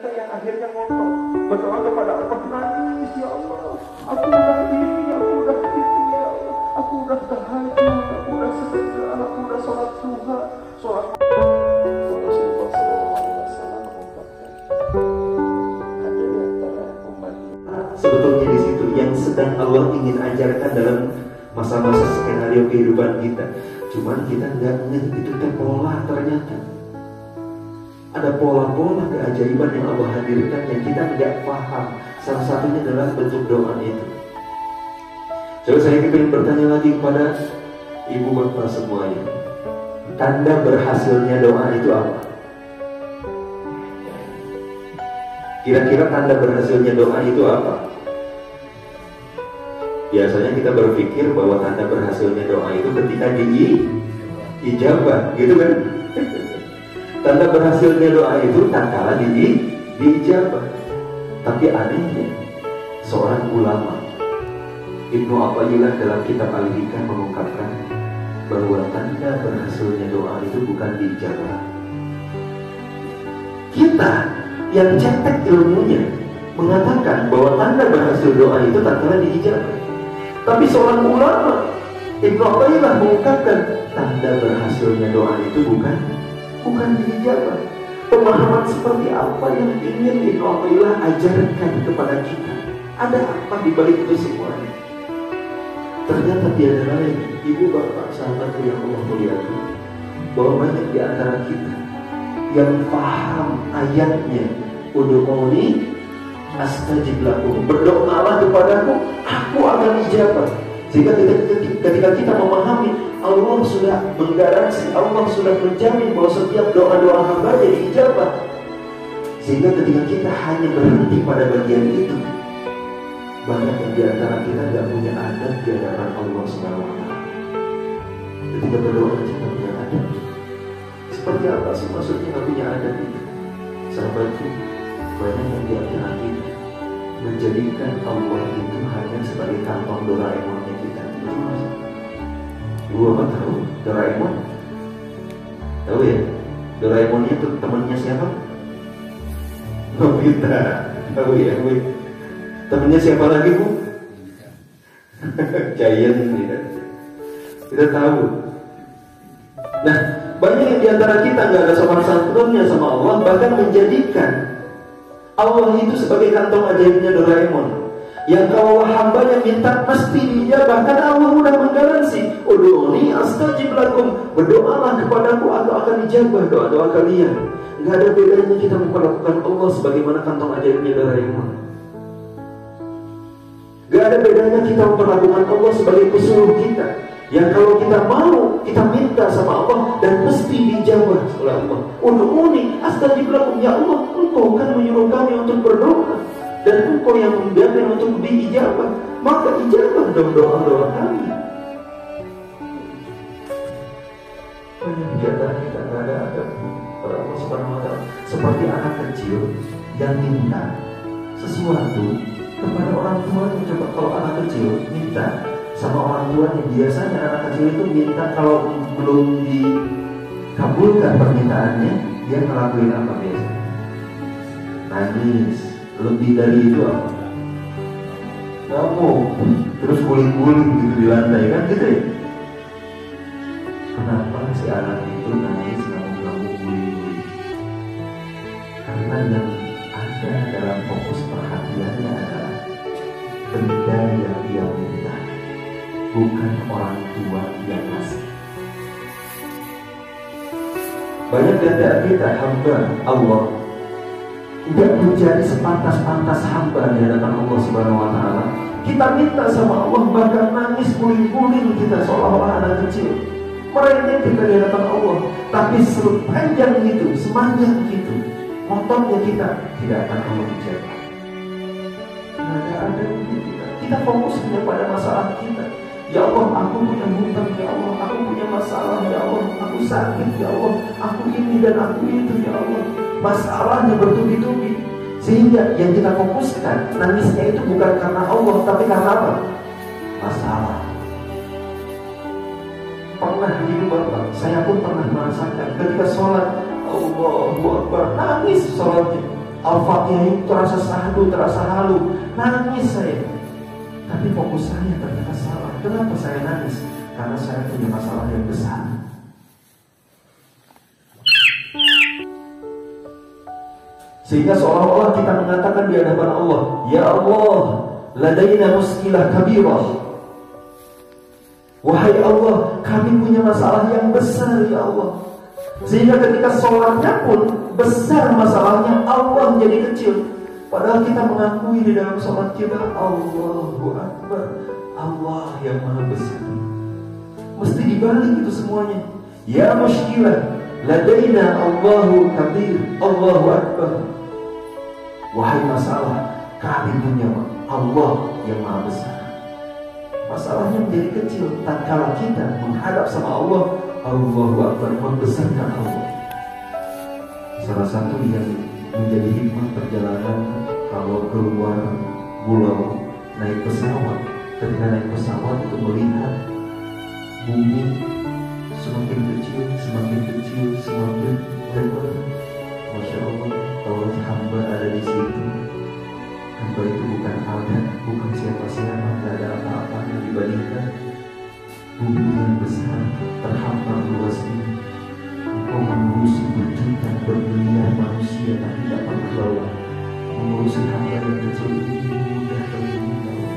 kita yang akhirnya ngotot berdoa kepada Allah, nangis, ya Allah, aku udah ini, aku udah itu, ya Allah, aku udah tahajud, aku udah sedekah, aku udah sholat duha, sholat. Rasulullah SAW mengungkapkan, ada di antara umat sebetulnya di situ yang sedang Allah ingin ajarkan dalam masa-masa skenario kehidupan kita. Cuman kita nggak ngerti itu pola, ternyata ada pola-pola keajaiban yang Allah hadirkan yang kita nggak paham. Salah satunya adalah bentuk doa itu. Coba saya ingin bertanya lagi kepada ibu bapak semuanya, tanda berhasilnya doa itu apa? Kira-kira tanda berhasilnya doa itu apa? Biasanya kita berpikir bahwa tanda berhasilnya doa itu ketika diijabah, gitu kan? Tanda berhasilnya doa itu tatkala diijabah. Tapi anehnya, seorang ulama Ibnu Athaillah dalam kitab Al-Hikam mengungkapkan bahwa tanda berhasilnya doa itu bukan diijabah. Kita yang cetek ilmunya mengatakan bahwa tanda berhasil doa itu tatkala diijabah. Tapi seorang ulama Ibnu Athaillah mengungkapkan tanda berhasilnya doa itu bukan diijabah. Pemahaman seperti apa yang ingin Ibnu Athaillah ajarkan kepada kita? Ada apa di balik itu semuanya? Ternyata tiada lain, ibu bapak sahabatku yang Allah muliakan, bahwa banyak di antara kita yang paham ayatnya, ud'uuni astajib lakum, berdoalah kepadaku, aku akan ijabah. Sehingga ketika kita memahami Allah sudah menggaransi, Allah sudah menjamin bahwa setiap doa-doa hamba diijabah. Sehingga ketika kita hanya berhenti pada bagian itu, banyak yang di antara kita tidak punya adab di hadapan Allah SWT. Ketika berdoa kita tidak punya adab. Seperti apa sih maksudnya tidak punya adab itu? Sahabatku, banyak yang di antara kita menjadikan Allah itu hanya sebagai kantong Doraemonnya kita. Ibu apa tahu Doraemon? Tahu ya? Doraemonnya itu temannya siapa? Nobita. Tahu ya? Temannya siapa lagi, Bu? Giant ya. Kita tahu. Nah, banyak yang diantara kita nggak ada sopan santunnya sama Allah, bahkan menjadikan Allah itu sebagai kantong ajaibnya Doraemon, yang kalau hambanya minta pasti dijabah, karena Allah mudah menggaransi, ud'uuni astajib lakum, berdoalah kepadaku, aku akan dijabah doa-doa kalian. Nggak ada bedanya kita memperlakukan Allah sebagaimana kantong ajaibnya Doraemon. Nggak ada bedanya kita memperlakukan Allah sebagai pesuruh kita, yang kalau kita mau, kita minta sama Allah dan mesti dijabah oleh Allah. Ud'uuni astajib lakum, ya Allah, Engkau kan menyuruh kami untuk berdoa, dan Engkau yang menjamin untuk diijabah, maka ijabah dong doa-doa kami. Banyak di antara kita nggak ada adab pada Allah Subhanahu wa Ta'ala, seperti anak kecil yang minta sesuatu kepada orang tuanya. Coba kalau anak kecil minta sama orang tuanya, biasanya anak kecil itu minta kalau belum dikabulkan permintaannya, dia ngelakuin apa biasanya? Nangis. Lebih dari itu apa? Ngamuk, terus guling-guling gitu di lantai, kan gitu ya? Kenapa si anak itu nangis, ngamuk-ngamuk, guling-guling? Karena yang ada dalam fokus perhatiannya adalah benda yang dia minta, bukan orang tua yang ngasih. Banyak dari kita hamba Allah tidak menjadi sepantas-pantas hamba di hadapan Allah Subhanahu wa Ta'ala. Kita minta sama Allah, bahkan nangis guling-guling kita seolah-olah anak kecil, merengek kita di hadapan Allah. Tapi sepanjang itu, sepanjang itu, motornya kita tidak akan Allah ijabah. Tidak ada kita fokus hanya pada masalah kita. Ya Allah, aku punya hutang, ya Allah, aku punya masalah, ya Allah, aku sakit, ya Allah, aku ini dan aku itu, ya Allah. Masalahnya bertubi-tubi, sehingga yang kita fokuskan nangisnya itu bukan karena Allah, tapi karena apa? Masalah. Pernah ibu bapak, saya pun pernah merasakan ketika sholat Allahu Akbar, nangis sholatnya. Al-Fatihah itu terasa sahdu, terasa halu. Nangis saya. Tapi fokus saya ternyata salah. Kenapa saya nangis? Karena saya punya masalah yang besar. Sehingga seolah-olah kita mengatakan di hadapan Allah, ya Allah, ladaina muskilah kabirah. Wahai Allah, kami punya masalah yang besar ya Allah. Sehingga ketika sholatnya pun besar masalahnya, Allah jadi kecil. Padahal kita mengakui di dalam sholat kita, Allahu Akbar, Allah yang maha besar. Mesti dibalik itu semuanya. Ya muskilah, ladaina Allahu kabir, Allahu Akbar. Wahai masalah, kami punya Allah yang maha besar. Masalahnya menjadi kecil tatkala kita menghadap sama Allah. Allahu Akbar, membesarkan Allah. Salah satu yang menjadi hikmah perjalanan kalau keluar pulau naik pesawat, ketika naik pesawat itu melihat bumi semakin kecil, semakin kecil, semakin lebar. Masya Allah, kalau hamba ada di situ, hamba itu bukan adat, bukan siapa-siapa, tidak ada apa-apa yang dibandingkan bumi yang besar, terhampar luas ini. Engkau mengurusi berjuta, bermiliar manusia, tapi tidak pernah lelah. Mengurusi hamba yang kecil ini mudah bagimu ya Allah.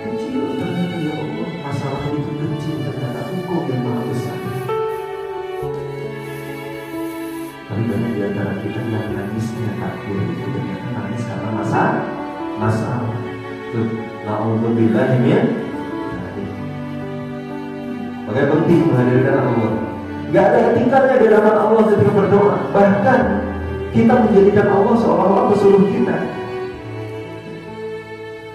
Kecil ternyata ya Allah, masalah itu kecil ternyata Engkau yang maha besar. Tapi banyak di antara kita yang nangisnya takbir itu ternyata nangis karena masalah. Tuh, na'udzubillahi min. Makanya penting menghadirkan Allah. Gak ada etikanya di hadapan Allah ketika berdoa. Bahkan kita menjadikan Allah seolah-olah pesuruh kita.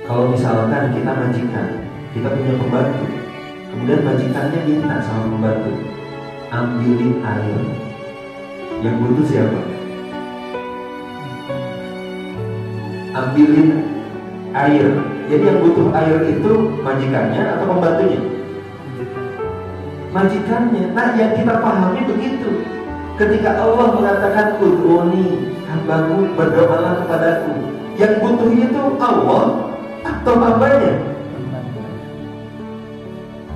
Kalau misalkan kita majikan, kita punya pembantu, kemudian majikannya minta sama pembantu, ambilin air. Yang butuh siapa? Ambilin air. Jadi yang butuh air itu majikannya atau pembantunya? Majikannya. Nah, yang kita pahami begitu. Ketika Allah mengatakan ud'uni, hambaku berdoalah kepadaku, yang butuh itu Allah atau hambanya?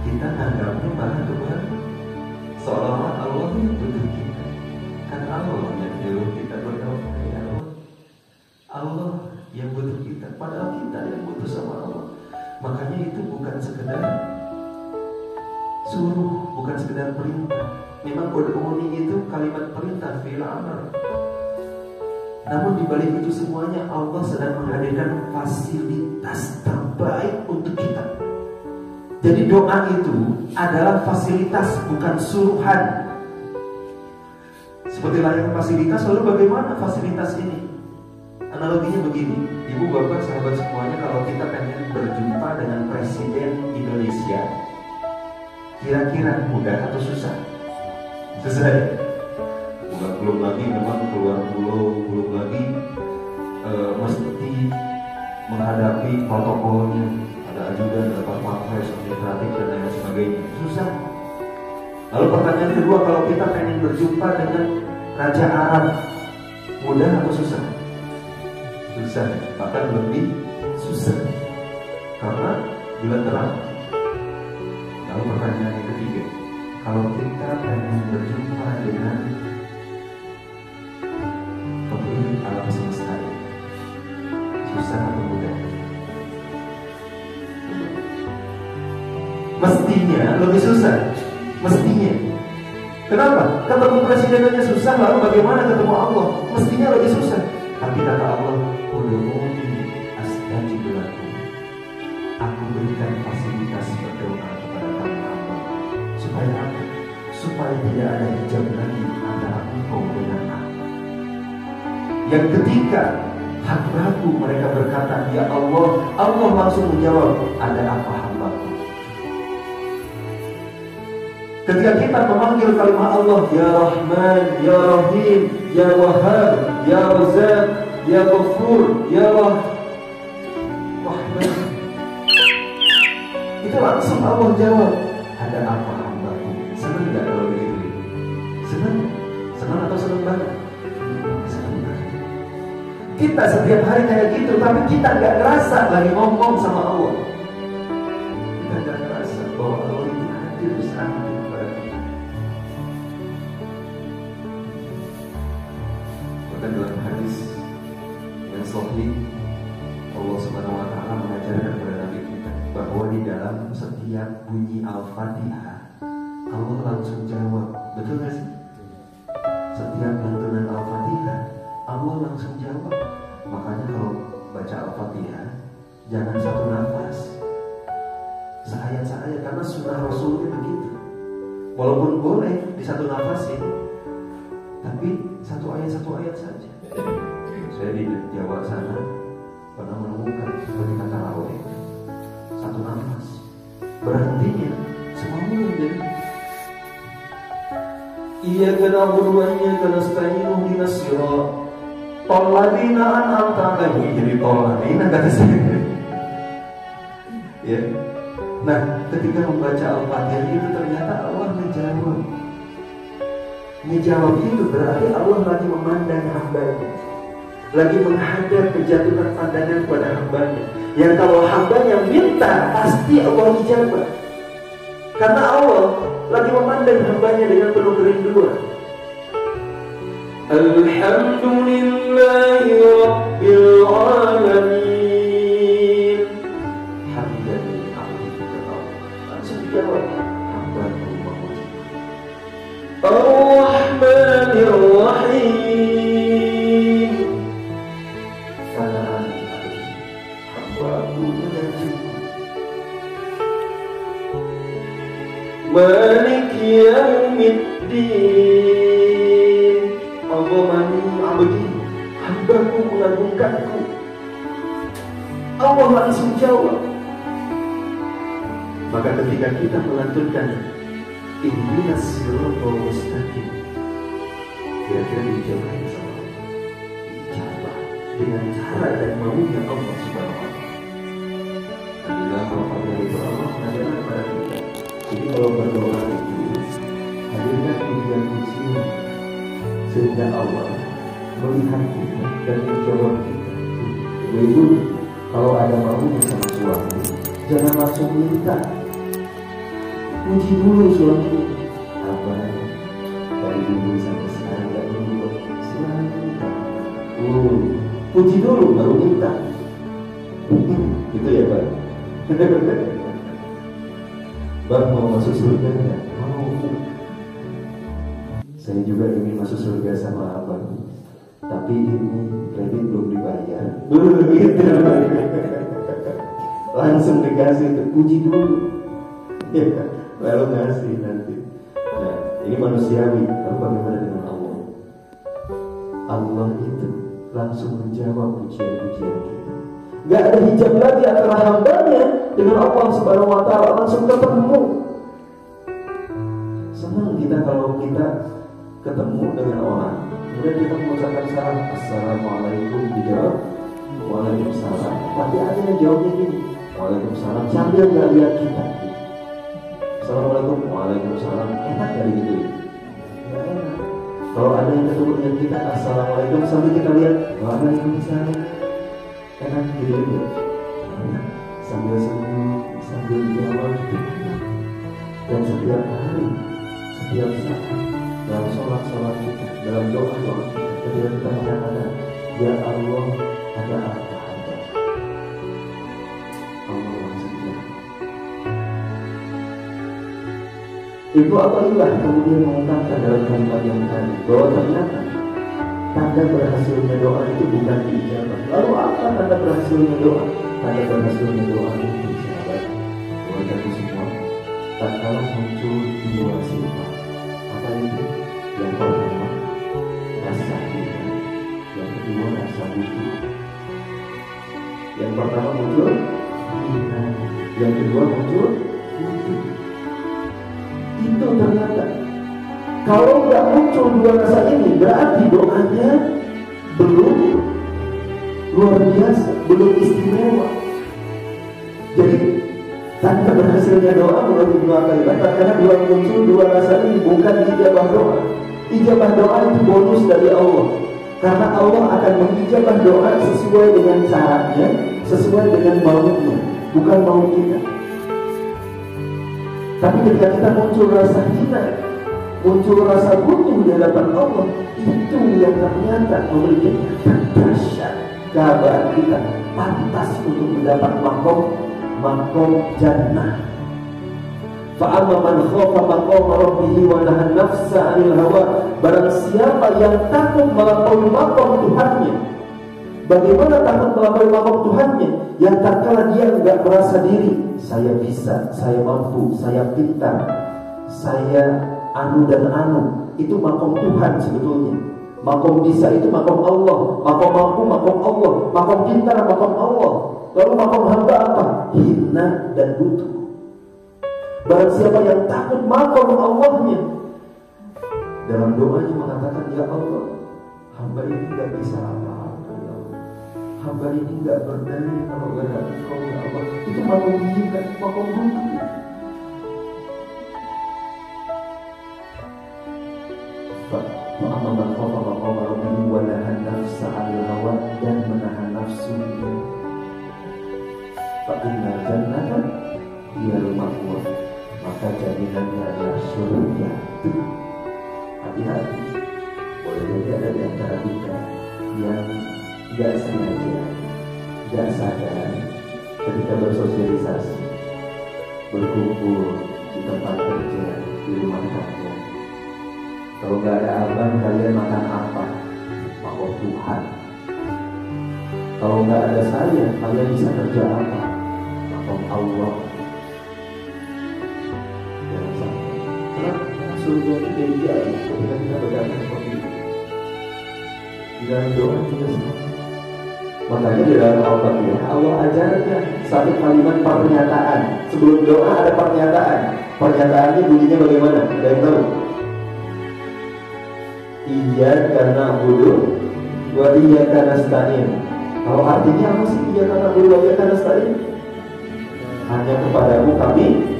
Kita anggapnya malah kepada seolah-olah Allah yang butuh kita. Kan Allah yang nyuruh kita berdoa, ya Allah. Allah yang butuh kita, padahal kita yang butuh sama Allah. Makanya itu bukan sekedar suruh, bukan sekedar perintah. Memang ud'uni itu kalimat perintah, fi'il amr. Namun dibalik itu semuanya Allah sedang menghadirkan fasilitas terbaik untuk kita. Jadi doa itu adalah fasilitas, bukan suruhan. Seperti layaknya fasilitas, lalu bagaimana fasilitas ini? Analoginya begini, ibu bapak sahabat semuanya, kalau kita pengen berjumpa dengan Presiden Indonesia, kira-kira mudah atau susah? Susah ya? Belum lagi memang keluar pulau, belum lagi mesti menghadapi protokolnya, ada ajudan, ada pas-pampres, administratif dan lain sebagainya. Susah. Lalu pertanyaan kedua, kalau kita pengen berjumpa dengan Raja Arab, mudah atau susah? Susah, bahkan lebih susah. Karena bila terang. Lalu pertanyaan yang ketiga, kalau kita pengen berjumpa dengan pemilik alam semesta, susah atau mudah? Mestinya lebih susah. Mestinya. Kenapa? Ketemu presiden aja susah, lalu bagaimana ketemu Allah? Mestinya lebih susah. Tapi kata Allah, ud'uni astajib lakum. Aku berikan fasilitas berdoa kepada kamu hamba. Supaya apa? Supaya tidak ada hijab lagi antara engkau dengan aku. Yang ketika hambaku mereka berkata, ya Allah, Allah langsung menjawab, ada apa hambaku? Ketika kita memanggil kalimat Allah, ya Rahman, ya Rahim, ya Wahhab, ya Razzaq, ya Ghafur, ya Rahman, itu langsung Allah jawab, ada apa hambaku? Senang nggak kalau begitu? Senang? Senang atau senang banget? Senang banget. Kita setiap hari kayak gitu, tapi kita nggak ngerasa lagi ngomong sama Allah. Kita nggak ngerasa bahwa Allah itu hadir bersama kepada kita. Maka dalam hadis yang sahih, Allah Subhanahu Wa Taala mengajarkan kepada Nabi kita bahwa di dalam setiap bunyi Al-Fatihah Allah langsung jawab. Betul nggak sih? Setiap lantunan Al-Fatihah Allah langsung jawab. Makanya kalau baca Al-Fatihah jangan satu nafas, seayat-seayat, karena sunnah Rasulnya begitu. Walaupun boleh di satu nafas ini, tapi satu ayat saja. Saya di Jawa sana pernah menemukan ketika tarawih satu nafas, berhentinya semuanya jadi iya kena buruannya kena stayinu dinasiro toladina an'amta alaihim, jadi toladina kata saya. Ya. Nah, ketika membaca Al-Fatihah itu ternyata Allah menjawab. Menjawab itu berarti Allah lagi memandang hambanya, lagi menghadap kejatuhan pandangan kepada hambanya. Yang kalau hambanya minta pasti Allah ijabah, karena Allah lagi memandang hambanya dengan penuh kerinduan. Alhamdulillahi Rabbil Alamin. Hamdan lillah. Langsung dijawab, hamdaku memuji. Ar-Rahmanir Rahim. Salam hamdaku memuji. Malik Yaumiddin. Allahumma abdi, hambaku mengagungkanku. Allah langsung jawab. Maka ketika kita melantunkan ihdinas siratal mustaqim, kira-kira dijawab sama Allah, dijawab dengan cara dan maunya Allah Subhanahu wa Ta'ala. Alhamdulillah, kalau itu Allah mengajarkan kepada kita. Jadi kalau berdoa itu hadirkan pujian-pujian sehingga Allah melihat kita dan menjawab kita. Jadi kalau ada maunya sama suami, jangan langsung minta. Puji dulu suami. Apa dari dulu sampai sekarang gak dulu selalu minta. Puji dulu baru minta. Gitu ya Pak. Bang mau masuk surga enggak? Mau. Saya juga ingin masuk surga sama abang, tapi ini kredit belum dibayar. Gitu. Langsung dikasih, puji dulu, ya, lalu ngasih nanti. Nah, ini manusiawi. Lalu bagaimana dengan Allah? Allah itu langsung menjawab pujian-pujian kita. Gak ada hijab lagi antara hambanya dengan Allah Subhanahu Wa Ta'ala, langsung ketemu. Senang kita kalau kita ketemu dengan orang, kemudian kita mengucapkan salam, assalamualaikum, dijawab waalaikumsalam, tapi ada yang jawabnya gini, waalaikumsalam, sambil nggak lihat kita. Assalamualaikum, waalaikumsalam, enak dari gitu ya? Nggak enak. Kalau ada yang ketemu dengan kita, assalamualaikum, sambil kita lihat, waalaikumsalam, enak gitu ya? Enak. Sambil senyum, sambil jawab gitu. Dan setiap hari, setiap saat, dalam sholat kita, dalam doa kita, ketika kita mengatakan, ya Allah, ada apa ada? Allah langsung jawab. Ibu Athaillah kemudian mengungkapkan dalam kalimat yang tadi bahwa ternyata tanda berhasilnya doa itu bukan diijabah. Lalu apa tanda berhasilnya doa? Tanda berhasilnya doa itu sahabat, buat kita semua, tak kalah muncul dua sifat. Apa itu? Yang pertama rasa iman, yang kedua rasa butuh. Yang pertama muncul iman, yang kedua muncul butuh. Itu ternyata kalau nggak muncul dua rasa ini, berarti doanya belum luar biasa, belum istimewa. Jadi tanda berhasilnya doa menurut Ibnu Athaillah, karena muncul dua rasa ini, bukan ijabah doa. Ijabah doa itu bonus dari Allah. Karena Allah akan mengijabah doa sesuai dengan caranya, sesuai dengan maunya, bukan mau kita. Tapi ketika kita muncul rasa hina, muncul rasa butuh di hadapan Allah, itu yang ternyata memberikan dahsyat kabar kita pantas untuk mendapat makom jannah. Fa'amma man khafa maqama rabbih wa nahan nafsa 'anil hawa. Barang siapa yang takut melampaui makom Tuhannya. Bagaimana takut melampaui makom Tuhannya? Yang tatkala dia enggak merasa diri, saya bisa, saya mampu, saya pintar, saya anu dan anu. Itu makom Tuhan sebetulnya. Makom bisa itu makom Allah, makom mampu makom Allah, makom pintar makom Allah. Lalu makom hamba apa? Hina dan butuh. Barang siapa yang takut makom Allahnya, dalam doanya mengatakan, ya Allah, hamba ini gak bisa apa-apa, ya Allah. Hamba ini gak berdaya kalau gak ada Engkau, ya Allah. Itu makom hina, makom butuh. Fa'amman khafa maqama rabbih wa nahan nafsa 'anil hawa, dan menahan nafsunya. Fa inna jannata hiyal ma'wa, maka jaminannya adalah surga. Hati-hati, boleh jadi ada di antara kita yang tidak sengaja, tidak sadar ketika bersosialisasi, berkumpul di tempat kerja, di rumah tangga. Kalau nggak ada abang, kalian makan apa? Makom Tuhan. Kalau nggak ada saya, kalian bisa kerja apa? Makom Allah. Surga itu jadi jauh ketika kita berkata seperti itu. Di dalam doa juga sama. Makanya di dalam Al-Fatihah Allah ajarkan satu kalimat pernyataan. Sebelum doa ada pernyataan. Pernyataannya bunyinya bagaimana? Ada yang tahu? Iyyaka na'budu wa iyyaka nasta'in. Kalau artinya apa sih iyyaka na'budu wa iyyaka nasta'in? Hanya kepadamu kami.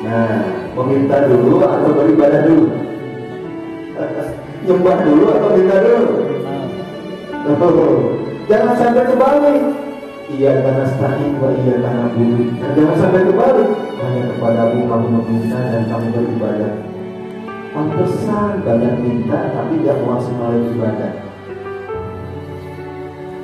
Nah, meminta dulu atau beribadah dulu? Nyembah dulu atau minta dulu? Jangan sampai kebalik. Iya karena nasta'in wa iya karena na'budu. Dan jangan sampai kebalik. Hanya kepadamu kami meminta dan kami beribadah. Pantesan banyak minta tapi tidak maksimalin ibadah.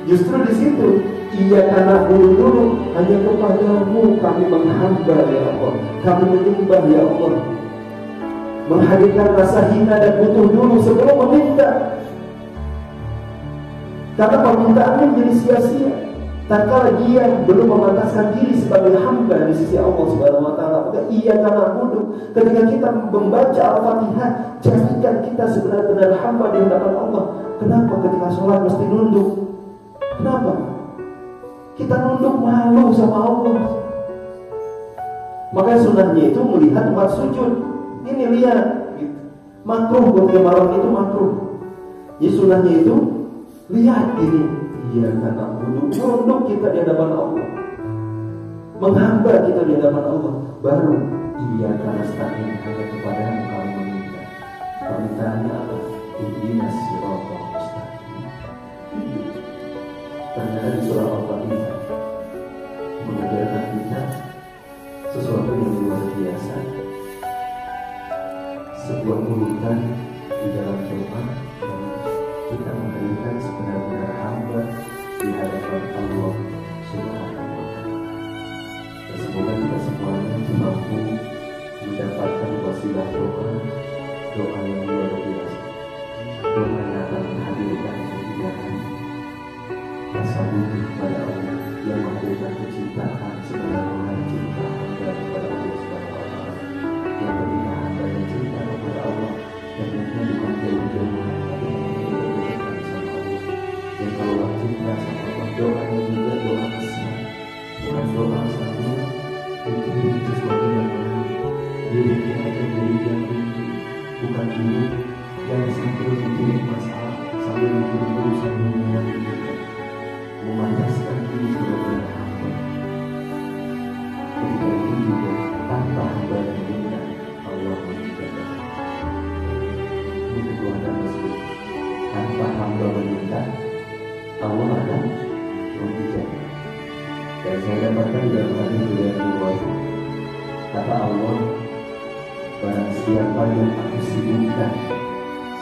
Justru di situ iya karena dulu hanya kepadamu kami menghamba ya Allah, kami menyembah ya Allah. Menghadirkan rasa hina dan butuh dulu sebelum meminta. Karena permintaannya menjadi sia-sia tatkala dia belum memantaskan diri sebagai hamba di sisi Allah Subhanahu wa taala. Maka iya karena butuh. Ketika kita membaca Al-Fatihah, jadikan kita sebenar-benar hamba di hadapan Allah. Kenapa ketika sholat mesti nunduk? Kenapa? Kita nunduk malu sama Allah. Maka sunnahnya itu melihat tempat sujud. Ini lihat gitu. Makruh buat kemarin itu makruh. Jadi sunnahnya itu lihat ini. Iya karena nunduk kita di hadapan Allah, menghamba kita di hadapan Allah. Baru iya karena nasta'in, hanya kepadamu kami meminta. Permintaannya apa? Ihdinas siratal mustaqim. Ternyata di surah Al-Fatihah mengajarkan kita sesuatu yang luar biasa. Sebuah urutan di dalam doa yang kita memberikan sebenar-benar hamba di hadapan Allah Subhanahu wa ta'ala. Dan semoga kita semuanya mampu mendapatkan wasilah doa yang luar biasa. Doa yang akan menghadirkan kemuliaan, rasa butuh kepada Allah, yang menghadirkan kecintaan sebenarnya cintaan kepada Allah Subhanahu wa ta'ala. Yang ketika hamba yang cinta kepada Allah, dan itu bukan jauh-jauhan, tapi menjadikan sama Allah. Dan kalau cinta sama Allah, doanya juga doa besar, bukan doa satu. Itu sesuatu yang lain. Diri kita diri yang tinggi, bukan diri yang sambil mikirin masalah, sambil mikirin urusan dunia ini. Memantaskan diri sebagai hamba. Ketika itu juga tanpa hamba yang minta, Allah menjaga. Ini kekuatan Muslim. Allah akan mengijabah. Dan saya dapatkan dalam hadis riwayat, kata Allah, barang siapa yang aku sibukkan,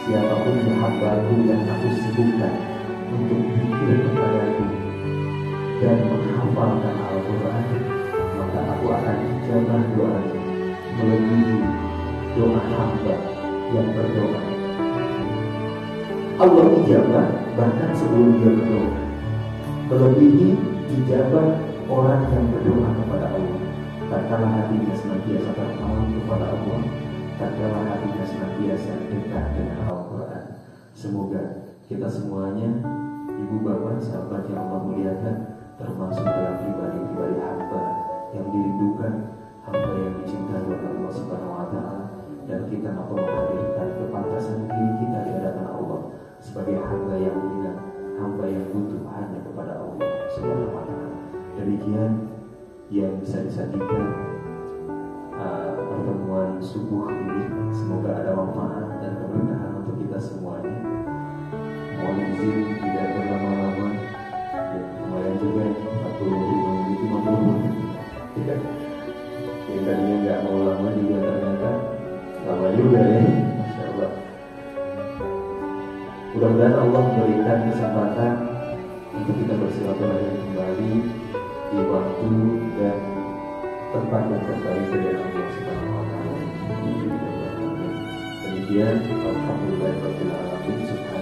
siapapun yang hamba-Ku yang aku sibukkan untuk zikir kepadaku dan menghafalkan Al-Quran, maka aku akan ijabah doanya melebihi doa hamba yang berdoa. Allah ijabah bahkan sebelum dia berdoa, melebihi ijabah orang yang berdoa kepada Allah. Tatkala hatinya senantiasa terpaut kepada Allah, tatkala hatinya senantiasa dekat dengan Al-Quran. Semoga kita semuanya, ibu bapak, sahabat yang Allah muliakan, termasuk dalam pribadi-pribadi hamba yang dirindukan, hamba yang dicintai oleh Allah Subhanahu wa Ta'ala, dan kita mampu menghadirkan kepantasan diri kita di hadapan Allah sebagai hamba yang hina, hamba yang butuh hanya kepada Allah Subhanahu wa Ta'ala. Demikian yang bisa disajikan pertemuan subuh ini. Semoga ada manfaat dan keberkahan untuk kita semuanya. Mohon izin tidak berlama-lama. Ya, lumayan juga 45 menit, 50 menit. Ya. Yang tadinya nggak mau lama juga ternyata lama juga ya. Masya Allah. Mudah-mudahan Allah memberikan kesempatan untuk kita bersilaturahmi kembali di waktu dan tempat yang terbaik dari Allah Subhanahu wa Ta'ala. Demikian, alhamdulillah rabbil alamin.